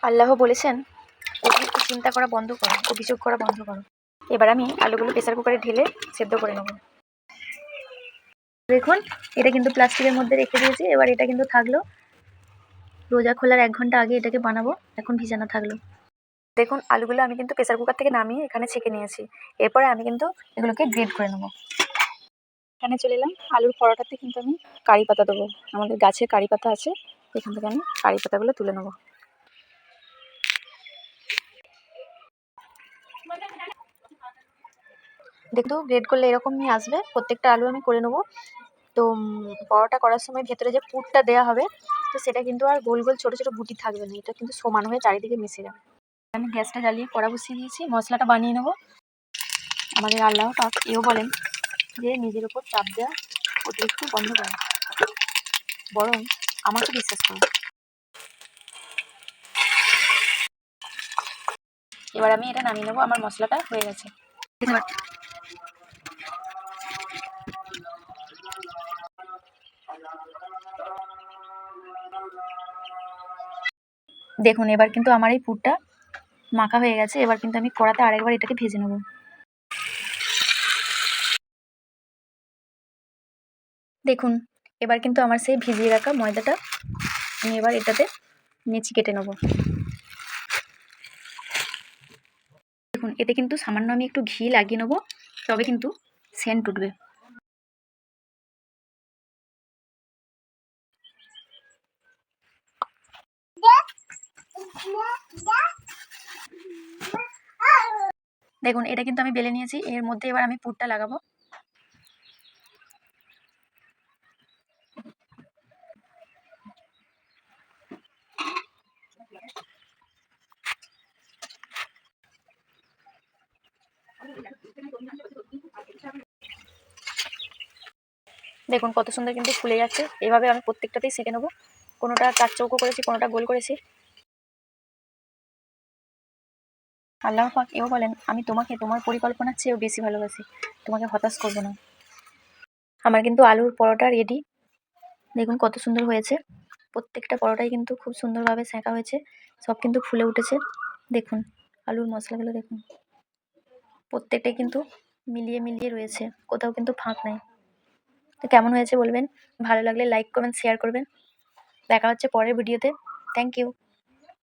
আল্লাহ বলেছেন, অতিরিক্ত চিন্তা করা বন্ধ করো, অভিযোগ করা বন্ধ করো। এবার আমি আলুগুলো প্রেসার কুকারে ঢেলে সেদ্ধ করে নেব। দেখুন, এটা কিন্তু প্লাস্টিকের মধ্যে রেখে দিয়েছি। এবার এটা কিন্তু থাকলো, রোজা খোলার 1 ঘন্টা আগে এটাকে বানাবো, এখন ভিজানো থাকলো। দেখুন, আলুগুলো আমি কিন্তু প্রেসার কুকার থেকে নামিয়ে এখানে ছেঁকে নিয়েছি। এরপরে আমি কিন্তু এগুলোকে গ্রেড করে নেবো। এখানে চলে এলাম, আলুর পরোটাতে কিন্তু আমি কারি পাতা দেবো। আমাদের গাছে কারি পাতা আছে, এখান থেকে আমি কারি পাতাগুলো তুলে নেবো। দেখতো গ্রেড করলে এরকমই আসবে। প্রত্যেকটা আলু আমি করে নেবো। তো পরোটা করার সময় ভেতরে যে পুরটা দেওয়া হবে, তো সেটা কিন্তু আর গোল গোল ছোটো ছোটো গুটি থাকবে না, এটা কিন্তু সমান হয়ে চারিদিকে মিশে যাবে। আমি গ্যাসটা জ্বালিয়ে কড়া বসিয়ে দিয়েছি, মশলাটা বানিয়ে নেবো। আমাদের আল্লাহ পাক এও বলেন যে নিজের ওপর চাপ দেওয়া অতিরিক্ত বন্ধ করো, বরং আমাকে বিশ্বাস করো। এবার আমি এটা নামিয়ে নেবো, আমার মশলাটা হয়ে গেছে। দেখুন, এবার কিন্তু আমার এই পুরটা মাখা হয়ে গেছে। এবার কিন্তু আমি কড়াতে আরেকবার এটাকে ভেজে নেব। দেখুন, এবার কিন্তু আমার সেই ভিজিয়ে রাখা ময়দাটা আমি এবার এটাতে নেচি কেটে নেব। দেখুন, এতে কিন্তু সামান্য আমি একটু ঘি লাগিয়ে নেবো, তবে কিন্তু সেন্ট উঠবে। দেখুন, এটা কিন্তু আমি বেলে নিয়েছি। এর মধ্যে এবার আমি পুরটা লাগাবো। দেখুন কত সুন্দর কিন্তু ফুলে যাচ্ছে। এভাবে আমি প্রত্যেকটাতেই সেঁকে নেবো। কোনোটা চার চৌকো করেছি, কোনোটা গোল করেছি। আল্লাহ পাক এও বলেন, আমি তোমাকে তোমার পরিকল্পনার চেয়েও বেশি ভালোবাসি, তোমাকে হতাশ করবো না। আমার কিন্তু আলুর পরোটা রেডি। দেখুন কত সুন্দর হয়েছে। প্রত্যেকটা পরোটাই কিন্তু খুব সুন্দরভাবে সেঁকা হয়েছে, সব কিন্তু ফুলে উঠেছে। দেখুন আলুর মশলাগুলো দেখুন, প্রত্যেকটাই কিন্তু মিলিয়ে মিলিয়ে রয়েছে, কোথাও কিন্তু ফাঁক নেই। তো কেমন হয়েছে বলবেন, ভালো লাগলে লাইক কমেন্ট শেয়ার করবেন। দেখা হচ্ছে পরের ভিডিওতে। Thank you.